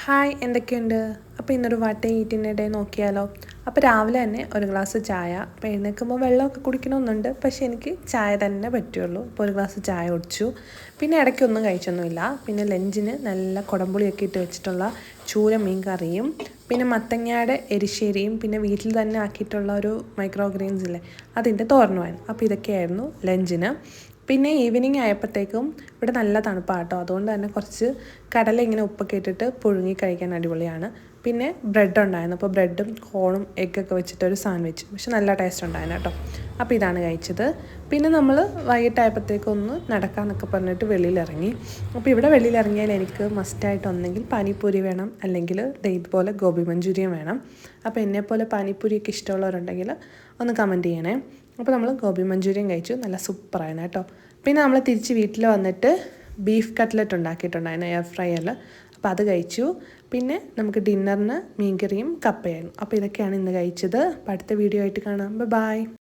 Hi, എന്തൊക്കെയുണ്ട്? അപ്പോൾ ഇന്നൊരു വാട്ട് ഈറ്റിൻ്റെ ഡേ നോക്കിയാലോ? അപ്പോൾ രാവിലെ തന്നെ ഒരു ഗ്ലാസ് ചായ. അപ്പോൾ എഴുന്നേൽക്കുമ്പോൾ വെള്ളമൊക്കെ കുടിക്കണമെന്നുണ്ട്, പക്ഷേ എനിക്ക് ചായ തന്നെ പറ്റുള്ളൂ. അപ്പോൾ ഒരു ഗ്ലാസ് ചായ കുടിച്ചു. പിന്നെ ഇടയ്ക്കൊന്നും കഴിച്ചൊന്നുമില്ല. പിന്നെ ലഞ്ചിന് നല്ല കുടംപുളിയൊക്കെ ഇട്ട് വെച്ചിട്ടുള്ള ചൂര മീൻ കറിയും, പിന്നെ മത്തങ്ങയുടെ എരിശ്ശേരിയും, പിന്നെ വീട്ടിൽ തന്നെ ആക്കിയിട്ടുള്ള ഒരു മൈക്രോ ഗ്രെയിൻസ് ഇല്ലേ, അതിൻ്റെ തോരനുമായിരുന്നു. അപ്പോൾ ഇതൊക്കെയായിരുന്നു ലഞ്ചിന്. പിന്നെ ഈവനിങ് ആയപ്പോഴത്തേക്കും ഇവിടെ നല്ല തണുപ്പാണ് കേട്ടോ, അതുകൊണ്ട് തന്നെ കുറച്ച് കടല ഇങ്ങനെ ഉപ്പൊക്കെ ഇട്ടിട്ട് പുഴുങ്ങി കഴിക്കാൻ അടിപൊളിയാണ്. പിന്നെ ബ്രെഡ് ഉണ്ടായിരുന്നു, അപ്പോൾ ബ്രെഡും കോണും എഗ്ഗൊക്കെ വെച്ചിട്ടൊരു സാൻഡ്വിച്ച്, പക്ഷെ നല്ല ടേസ്റ്റ് ഉണ്ടായിരുന്നു കേട്ടോ. അപ്പോൾ ഇതാണ് കഴിച്ചത്. പിന്നെ നമ്മൾ വൈകിട്ടായപ്പോഴത്തേക്കും ഒന്ന് നടക്കാമെന്നൊക്കെ പറഞ്ഞിട്ട് വെളിയിലിറങ്ങി. അപ്പോൾ ഇവിടെ വെളിയിലിറങ്ങിയാൽ എനിക്ക് മസ്റ്റായിട്ട് ഒന്നെങ്കിൽ പാനിപ്പൂരി വേണം, അല്ലെങ്കിൽ ഇതുപോലെ ഗോബി മഞ്ചൂരിയൻ വേണം. അപ്പോൾ എന്നെപ്പോലെ പാനിപ്പൂരിയൊക്കെ ഇഷ്ടമുള്ളവരുണ്ടെങ്കിൽ ഒന്ന് കമൻറ്റ് ചെയ്യണേ. അപ്പോൾ നമ്മൾ ഗോബി മഞ്ചൂരിയൻ കഴിച്ചു, നല്ല സൂപ്പറായിരുന്നു കേട്ടോ. പിന്നെ നമ്മൾ തിരിച്ച് വീട്ടിൽ വന്നിട്ട് ബീഫ് കട്ട്ലറ്റ് ഉണ്ടാക്കിയിട്ടുണ്ടായിരുന്നു എയർ ഫ്രയറിൽ, അപ്പോൾ അത് കഴിച്ചു. പിന്നെ നമുക്ക് ഡിന്നറിന് മീൻകറിയും കപ്പയായിരുന്നു. അപ്പോൾ ഇതൊക്കെയാണ് ഇന്ന് കഴിച്ചത്. അപ്പോൾ അടുത്ത വീഡിയോ ആയിട്ട് കാണാം. ബൈ.